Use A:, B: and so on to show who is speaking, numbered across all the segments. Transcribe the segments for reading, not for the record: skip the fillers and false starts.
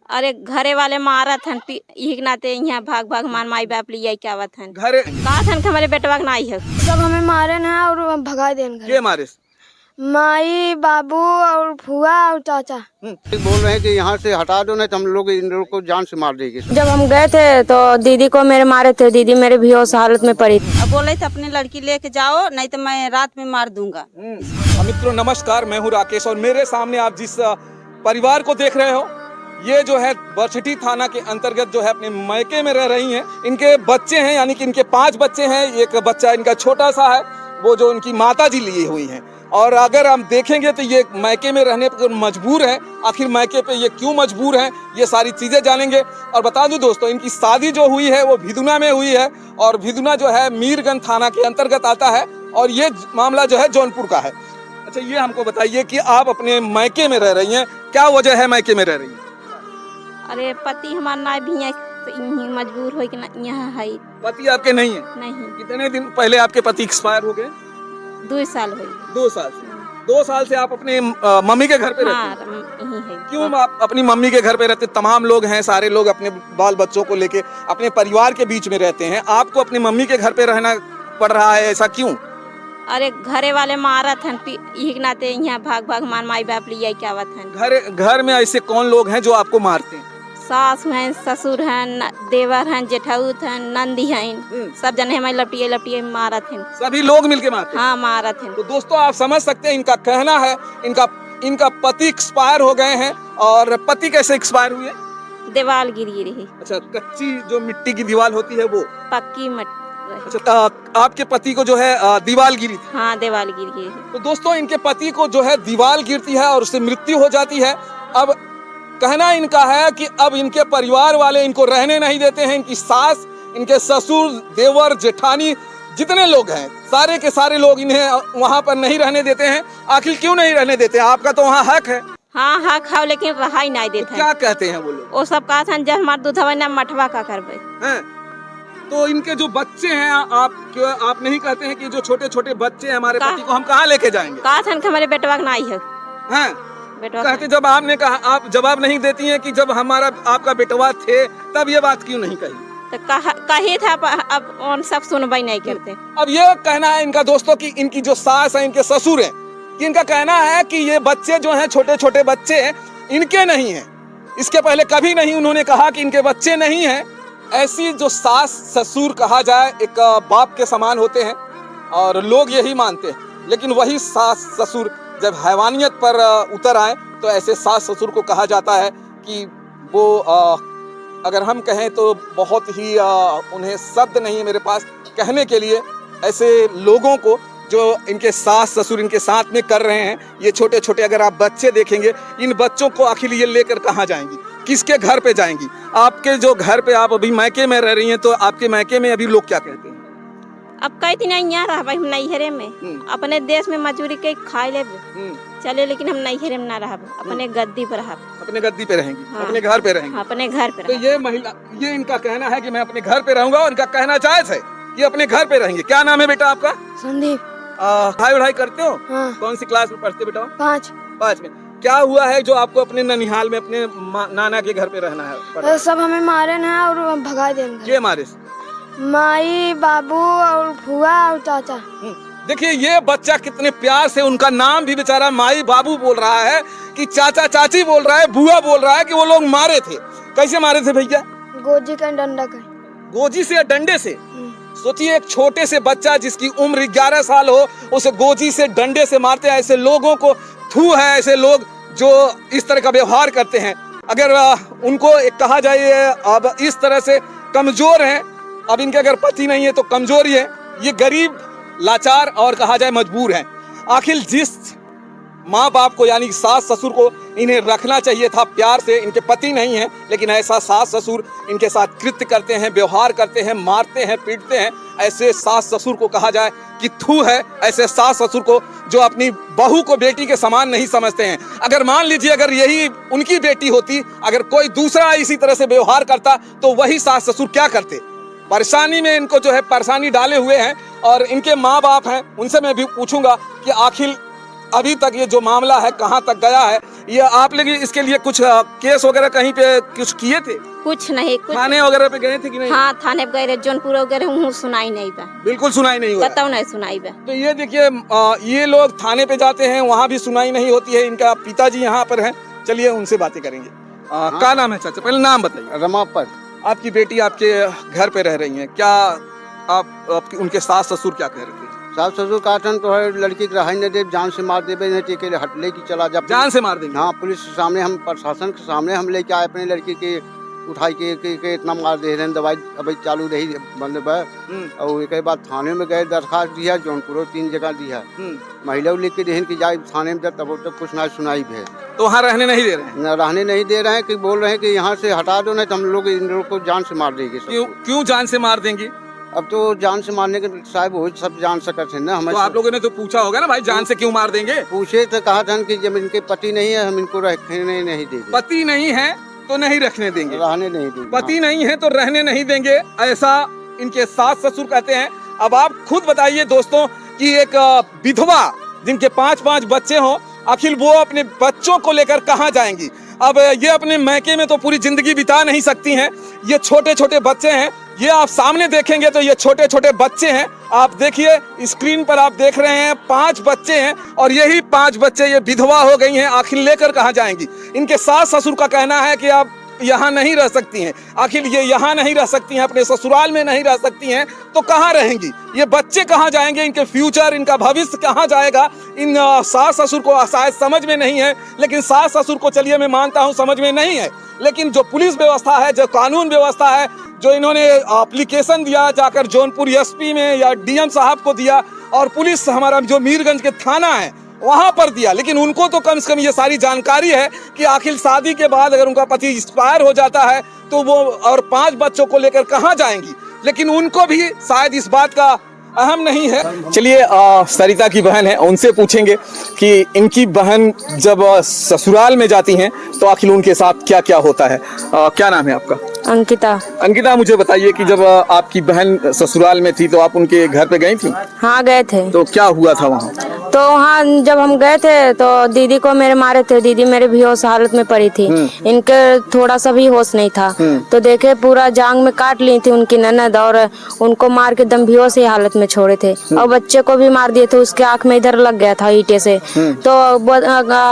A: अरे घरे वाले मारत हन यही नाते यहाँ भाग भाग मान माई बाप लिए क्या आवत हन
B: घरे
A: कहा हन कि हमारे बेटवा के नाई है।
C: सब हमें मारे ना और भगा देन घर।
B: के मारे
C: माई बाबू और फुआ और चाचा
D: बोल रहे हैं कि यहाँ से हटा दो, नहीं तो हम लोग इन लोगों को जान से मार देंगे।
C: जब हम गए थे तो दीदी को मेरे मारे थे, दीदी मेरे बेहोश हालत में पड़ी थी।
A: अब बोले थे अपनी लड़की लेके जाओ नहीं तो मैं रात में मार दूंगा।
B: मित्रों नमस्कार, मैं हूँ राकेश और मेरे सामने आप जिस परिवार को देख रहे हो ये जो है बरछटी थाना के अंतर्गत जो है अपने मायके में रह रही हैं। इनके बच्चे हैं, यानी कि इनके 5 बच्चे हैं। एक बच्चा इनका छोटा सा है, वो जो इनकी माता जी लिए हुई हैं। और अगर हम देखेंगे तो ये मायके में रहने पर मजबूर है। आखिर मायके पे ये क्यों मजबूर हैं, ये सारी चीज़ें जानेंगे। और बता दूं दोस्तों, इनकी शादी जो हुई है वो भिदुना में हुई है और भिदुना जो है मीरगंज थाना के अंतर्गत आता है और ये मामला जो है जौनपुर का है। अच्छा, ये हमको बताइए कि आप अपने मायके में रह रही हैं, क्या वजह है मायके में रह रही हैं?
A: अरे पति हमारा ना भी यहीं मजबूर हो कि यहाँ है।
B: पति आपके नहीं है?
A: नहीं,
B: कितने दिन पहले आपके पति एक्सपायर हो गए?
A: 2 साल हुई।
B: 2 साल से? 2 साल से आप अपने मम्मी के घर पे रहते हैं?
A: यहीं है।
B: क्यों आप अपनी मम्मी के घर पे रहते? तमाम लोग हैं, सारे लोग अपने बाल बच्चों को लेके अपने परिवार के बीच में रहते हैं, आपको अपनी मम्मी के घर पे रहना पड़ रहा है, ऐसा क्यों?
A: अरे घरे वाले मारत हन यही नाते यहाँ भाग भाग मान माई बाप लिए क्या आवत हन।
B: घर में ऐसे कौन लोग हैं जो आपको मारते हैं?
A: सास हैं, ससुर हैं, देवर हैं, जेठाउत हैं, नंदी हैं, सब जने हमारे लपटिए लपटिए मारत हैं।
B: सभी लोग मिलके मारते हैं?
A: हाँ मारत हैं।
B: तो दोस्तों आप समझ सकते हैं, इनका कहना है इनका पति एक्सपायर हो गए हैं। और पति कैसे एक्सपायर हुए?
A: दीवार गिरी रही।
B: अच्छा, कच्ची जो मिट्टी की दीवार होती है वो?
A: पक्की मट
B: अच्छा, आपके पति को जो है दीवार गिरी थी?
A: हाँ दीवार गिर गई।
B: तो दोस्तों इनके पति को जो है दीवार गिरती है और उससे मृत्यु हो जाती है। अब कहना इनका है कि अब इनके परिवार वाले इनको रहने नहीं देते हैं। इनकी सास, इनके ससुर, देवर, जेठानी, जितने लोग हैं सारे के सारे लोग इन्हें वहाँ पर नहीं रहने देते हैं। आखिर क्यों नहीं रहने देते? आपका तो वहाँ हक है।
A: हाँ हक है, लेकिन रहा ही नहीं देते।
B: क्या कहते हैं वो लोग?
A: वो सब कहा था जब हमारे दूधवा ना मठवा का करबे
B: हैं। तो इनके जो बच्चे हैं, आप नहीं कहते हैं कि जो छोटे छोटे बच्चे हैं हमारे पति को हम कहाँ लेके जाएंगे?
A: कहा था कि हमारे बेटवा का नाई है।
B: हैं? कहते जब आपने कहा, आप जवाब नहीं देती हैं कि जब हमारा आपका बेटवा थे तब ये बात क्यों नहीं कही?
A: तो कही था, अब उन सब सुनवाई नहीं करते।
B: अब ये कहना है इनका दोस्तों कि इनकी जो सास है, इनके ससुर हैं, कि इनका कहना है कि ये बच्चे जो हैं, छोटे छोटे बच्चे इनके नहीं हैं। इसके पहले कभी नहीं उन्होंने कहा कि इनके बच्चे नहीं हैं। ऐसी जो सास ससुर कहा जाए एक बाप के समान होते हैं और लोग यही मानते हैं। लेकिन वही सास ससुर जब हैवानियत पर उतर आए तो ऐसे सास ससुर को कहा जाता है कि वो अगर हम कहें तो बहुत ही उन्हें शब्द नहीं है मेरे पास कहने के लिए। ऐसे लोगों को जो इनके सास ससुर इनके साथ में कर रहे हैं, ये छोटे छोटे अगर आप बच्चे देखेंगे, इन बच्चों को आखिर ये लेकर कहाँ जाएंगी, किसके घर पे जाएंगी? आपके जो घर पे आप अभी मायके में रह रही हैं, तो आपके मायके में अभी लोग क्या कहते हैं?
A: अब कई दिन यहाँ रह भाई, हम नैहरे में अपने देश में मजदूरी के खाए ले चले, लेकिन हम नैहरे में ना रह, अपने गद्दी पर रह।
B: अपने गद्दी पे रहेंगी?
A: हाँ।
B: अपने घर पे रहेंगी?
A: हाँ, अपने घर पे।
B: तो ये महिला, ये इनका कहना है कि मैं अपने घर पे रहूंगा और इनका कहना जायज है कि अपने घर पे रहेंगे। क्या नाम है बेटा आपका?
C: संदीप।
B: पढ़ाई करते हो?
C: हाँ।
B: कौन सी क्लास में पढ़ते बेटा?
C: 5
B: में। क्या हुआ है जो आपको अपने ननिहाल में अपने नाना के घर पे रहना है?
C: सब हमें मारे ना और भगा देन घर।
B: के मारे?
C: माई बाबू और फुआ और चाचा।
B: देखिए ये बच्चा कितने प्यार से, उनका नाम भी बेचारा माई बाबू बोल रहा है कि चाचा चाची बोल रहा है, बुआ बोल रहा है कि वो लोग मारे थे। कैसे मारे थे भैया?
C: गोजी का डंडा का।
B: गोजी से या डंडे से? सोचिए एक छोटे से बच्चा जिसकी उम्र 11 साल हो, उसे गोजी से डंडे से मारते हैं। ऐसे लोगों को थू है, ऐसे लोग जो इस तरह का व्यवहार करते हैं। अगर उनको एक कहा जाए अब इस तरह से कमजोर हैं, अब इनके अगर पति नहीं है तो कमजोरी है, ये गरीब लाचार और कहा जाए मजबूर हैं। आखिर जिस माँ बाप को यानी सास ससुर को इन्हें रखना चाहिए था प्यार से, इनके पति नहीं है, लेकिन ऐसा सास ससुर इनके साथ कृत्य करते हैं, व्यवहार करते हैं, मारते हैं, पीटते हैं। ऐसे सास ससुर को कहा जाए कि थू है, ऐसे सास ससुर को जो अपनी बहू को बेटी के समान नहीं समझते हैं। अगर मान लीजिए अगर यही उनकी बेटी होती, अगर कोई दूसरा इसी तरह से व्यवहार करता तो वही सास ससुर क्या करते? परेशानी में इनको जो है परेशानी डाले हुए हैं। और इनके माँ बाप हैं, उनसे मैं भी पूछूंगा कि आखिर अभी तक ये जो मामला है कहाँ तक गया है, ये आप लोग इसके लिए कुछ केस वगैरह कहीं पे कुछ किए थे?
A: कुछ नहीं, कुछ
B: थाने वगैरह पे गए थे कि नहीं?
A: हाँ थाने पे गए रहे, जौनपुर वगैरह हूँ, सुनाई नहीं बा,
B: बिल्कुल सुनाई नहीं हुआ।
A: बताओ नहीं सुनाई बा।
B: तो ये देखिए ये लोग थाने पे जाते हैं, वहाँ भी सुनाई नहीं होती है। इनका पिताजी यहाँ पर हैं, चलिए उनसे बातें करेंगे। क्या नाम है चाचा? पहले नाम बताइए।
D: रमापत।
B: आपकी बेटी आपके घर पे रह रही है, क्या आप उनके सास ससुर क्या कह रहे थे?
D: सास ससुर का तो है लड़की के रहा नहीं दे, जान से मार देवे, नहीं टेके हट ले की चला जा।
B: जान से मार देंगे?
D: हाँ, पुलिस के सामने, हम प्रशासन के सामने हम लेके आए अपनी लड़की के, उठाई के इतना मार दे रहे हैं। दवाई अभी चालू रही बंद पर, और एक बार थाने में गए, दरखास्त दिया, जौनपुर 3 जगह दिया, महिला लिख के देहन की जाए थाने में, तब तक कुछ ना सुनाई भी है।
B: तो वहाँ रहने नहीं दे रहे हैं?
D: न रहने नहीं दे रहे हैं, कि बोल रहे हैं कि यहाँ से हटा दो, नहीं तो हम लोग इन लोग को जान से मार देंगे।
B: क्यों जान से मार देंगे?
D: अब तो जान से मारने के साहब वो सब जान सकते हैं ना। हमें
B: तो आप लोगों ने तो पूछा होगा ना भाई, जान से क्यों मार देंगे?
D: पूछे तो कहा था कि जब इनके पति नहीं है, हम इनको रखने नहीं देंगे।
B: पति नहीं है तो नहीं रखने देंगे,
D: रहने नहीं देंगे।
B: पति नहीं है तो रहने नहीं देंगे, ऐसा इनके सास ससुर कहते हैं। अब आप खुद बताइए दोस्तों कि एक विधवा जिनके 5-5 बच्चे हों, आखिर वो अपने बच्चों को लेकर कहाँ जाएंगी? अब ये अपने मैके में तो पूरी जिंदगी बिता नहीं सकती हैं। ये छोटे छोटे बच्चे हैं, ये आप सामने देखेंगे तो ये छोटे छोटे बच्चे हैं। आप देखिए स्क्रीन पर, आप देख रहे हैं 5 बच्चे हैं, और यही 5 बच्चे ये विधवा हो गई हैं। आखिर लेकर कहाँ जाएंगी? इनके सास ससुर का कहना है कि आप यहाँ नहीं रह सकती हैं। आखिर ये यहाँ नहीं रह सकती हैं, अपने ससुराल में नहीं रह सकती हैं, तो कहाँ रहेंगी? ये बच्चे कहाँ जाएंगे? इनके फ्यूचर, इनका भविष्य कहाँ जाएगा? इन सास ससुर को शायद समझ में नहीं है, लेकिन सास ससुर को चलिए मैं मानता हूँ समझ में नहीं है, लेकिन जो पुलिस व्यवस्था है, जो कानून व्यवस्था है, जो इन्होंने एप्लीकेशन दिया जाकर जौनपुर एसपी में या डीएम साहब को दिया, और पुलिस हमारा जो मीरगंज के थाना है वहां पर दिया, लेकिन उनको तो कम से कम ये सारी जानकारी है कि आखिर शादी के बाद अगर उनका पति एक्सपायर हो जाता है तो वो और 5 बच्चों को लेकर कहाँ जाएंगी, लेकिन उनको भी शायद इस बात का अहम नहीं है। चलिए सरिता की बहन है, उनसे पूछेंगे कि इनकी बहन जब ससुराल में जाती हैं तो आखिर उनके साथ क्या क्या होता है। क्या नाम है आपका?
C: अंकिता।
B: अंकिता, मुझे बताइए कि जब आपकी बहन ससुराल में थी तो आप उनके घर पे गई थी?
C: हाँ गए थे।
B: तो क्या हुआ था वहाँ?
C: तो वहाँ जब हम गए थे तो दीदी को मेरे मारे थे, दीदी मेरे बेहोश हालत में पड़ी थी, इनके थोड़ा सा भी होश नहीं था। तो देखे पूरा जांग में काट ली थी उनकी ननद, और उनको मार के दम बेहोश ही हालत में छोड़े थे, और बच्चे को भी मार दिए थे, उसके आँख में इधर लग गया था ईंटे से। तो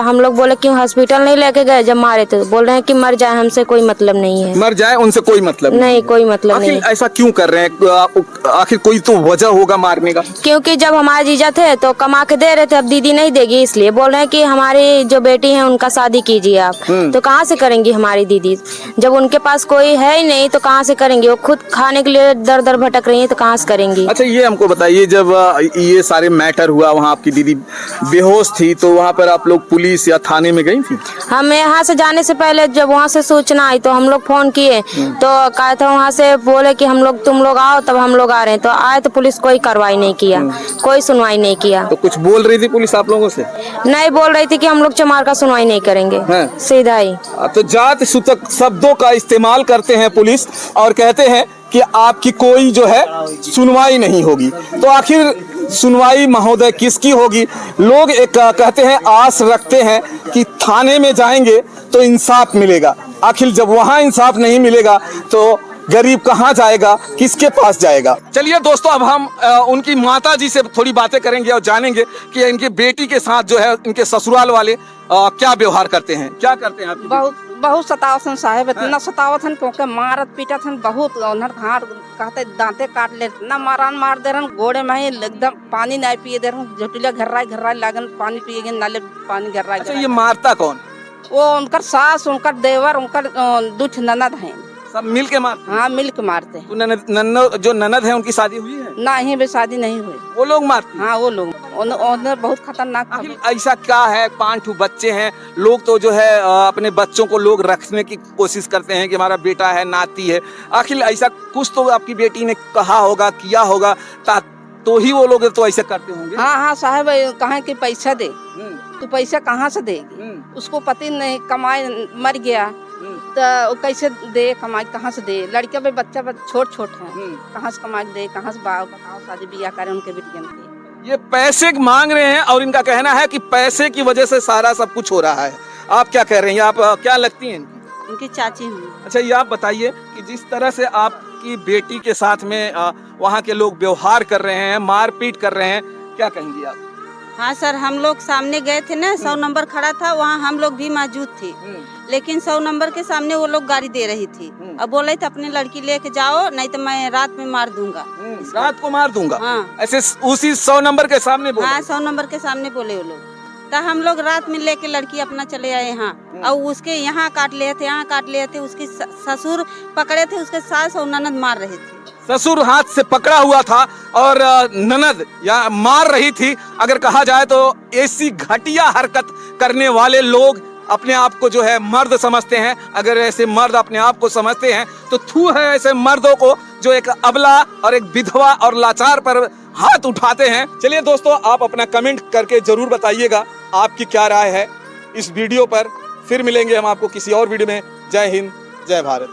C: हम लोग बोले कि हॉस्पिटल नहीं लेके गए, जब मारे थे बोल रहे हैं कि मर जाए, हमसे कोई मतलब नहीं है।
B: मर जाए, उनसे कोई मतलब
C: नहीं, कोई मतलब नहीं।
B: ऐसा क्यों कर रहे हैं? आखिर कोई तो वजह होगा मारने का।
C: क्योंकि जब हमारे जीजा थे तो कमा के दे रहे थे, अब दीदी नहीं देगी, इसलिए बोल रहे हैं कि हमारी जो बेटी है उनका शादी कीजिए आप। तो कहाँ से करेंगी हमारी दीदी? जब उनके पास कोई है ही नहीं तो कहाँ से करेंगी? वो खुद खाने के लिए दर दर भटक रही है, तो कहाँ से करेंगी?
B: अच्छा, ये हमको बताइए, जब ये सारे मैटर हुआ, वहाँ आपकी दीदी बेहोश थी, तो वहाँ पर आप लोग पुलिस या थाने में गई थी?
C: हम यहाँ से जाने से पहले जब वहाँ से सूचना आई तो हम लोग फोन किए, तो कहा था वहाँ से बोले कि तुम लोग आओ, तब हम लोग आ रहे हैं। तो आए तो पुलिस कोई कार्रवाई नहीं किया, कोई सुनवाई नहीं किया।
B: तो कुछ बोल रही थी पुलिस आप लोगों से?
C: नहीं बोल रही थी कि हम लोग चमार का सुनवाई नहीं करेंगे, सीधा ही।
B: तो जात सूचक शब्दों का इस्तेमाल करते हैं पुलिस, और कहते हैं कि आपकी कोई जो है सुनवाई नहीं होगी। तो आखिर सुनवाई महोदय किसकी होगी? लोग एक कहते हैं, आस रखते हैं कि थाने में जाएंगे तो इंसाफ मिलेगा। आखिर जब वहां इंसाफ नहीं मिलेगा तो गरीब कहाँ जाएगा, किसके पास जाएगा? चलिए दोस्तों, अब हम उनकी माता जी से थोड़ी बातें करेंगे और जानेंगे कि इनकी बेटी के साथ जो है इनके ससुराल वाले क्या व्यवहार करते हैं, क्या करते हैं।
E: बहुत बहुत सतावत साहेब, इतना सतावत क्योंकि मारत पीटत बहुत, कहते दांते काट ले, ना मार दे रहे, घोड़े में ही एकदम पानी नहीं पिए दे रहे, झुटिया घर्रा लागन, पानी पिएगे नाले पानी घर्रा।
B: अच्छा, ये मारता कौन?
E: वो उनकर सास, उनकर देवर, उनकर 2 ननद हैं,
B: सब मिल के मार?
E: हाँ मिल के मारते हैं।
B: तो जो ननद है उनकी शादी हुई है?
E: नहीं, भी शादी नहीं हुई,
B: वो लोग मारते?
E: हाँ वो लोग बहुत खतरनाक।
B: ऐसा क्या है? 5 बच्चे हैं, लोग तो जो है अपने बच्चों को लोग रखने की कोशिश करते हैं कि हमारा बेटा है, नाती है। आखिर ऐसा कुछ तो आपकी बेटी ने कहा होगा, किया होगा, तो ही वो लोग तो ऐसे करते होंगे।
E: हाँ साहब, कहा कि पैसा दे, तो पैसा कहाँ से देगी? उसको पति नहीं, कमाए मर गया तो कैसे दे? कमाई कहाँ से दे? लड़के पे बच्चा छोट है, कहाँ से कमाई दे, कहाँ से बताओ शादी ब्याह करें उनके बेटियन के?
B: ये पैसे मांग रहे हैं और इनका कहना है कि पैसे की वजह से सारा सब कुछ हो रहा है। आप क्या कह रहे हैं? आप क्या लगती हैं इनकी?
E: उनकी चाची हूँ।
B: अच्छा, ये आप बताइए कि जिस तरह से आपकी बेटी के साथ में वहाँ के लोग व्यवहार कर रहे हैं, मारपीट कर रहे हैं, क्या कहेंगी आप?
E: हाँ सर, हम लोग सामने गए थे ना, 100 नंबर खड़ा था, वहाँ हम लोग भी मौजूद थे। लेकिन 100 नंबर के सामने वो लोग गाड़ी दे रही थी। अब बोल रहे थे अपनी लड़की लेके जाओ, नहीं तो मैं रात में मार दूंगा।
B: रात को मार दूंगा।
E: हाँ।
B: ऐसे उसी 100 नंबर के सामने बोले?
E: हाँ, 100 नंबर के सामने बोले वो लोग। तो हम लोग रात में लेके लड़की अपना चले आए यहाँ, और उसके यहाँ काट लिए थे, यहाँ काट लिए थे। उसकी ससुर पकड़े थे, उसके सास और ननद मार रहे थे।
B: ससुर हाथ से पकड़ा हुआ था और ननद या मार रही थी। अगर कहा जाए तो ऐसी घटिया हरकत करने वाले लोग अपने आप को जो है मर्द समझते हैं। अगर ऐसे मर्द अपने आप को समझते हैं तो थू है ऐसे मर्दों को जो एक अबला और एक विधवा और लाचार पर हाथ उठाते हैं। चलिए दोस्तों, आप अपना कमेंट करके जरूर बताइएगा आपकी क्या राय है इस वीडियो पर। फिर मिलेंगे हम आपको किसी और वीडियो में। जय हिंद, जय भारत।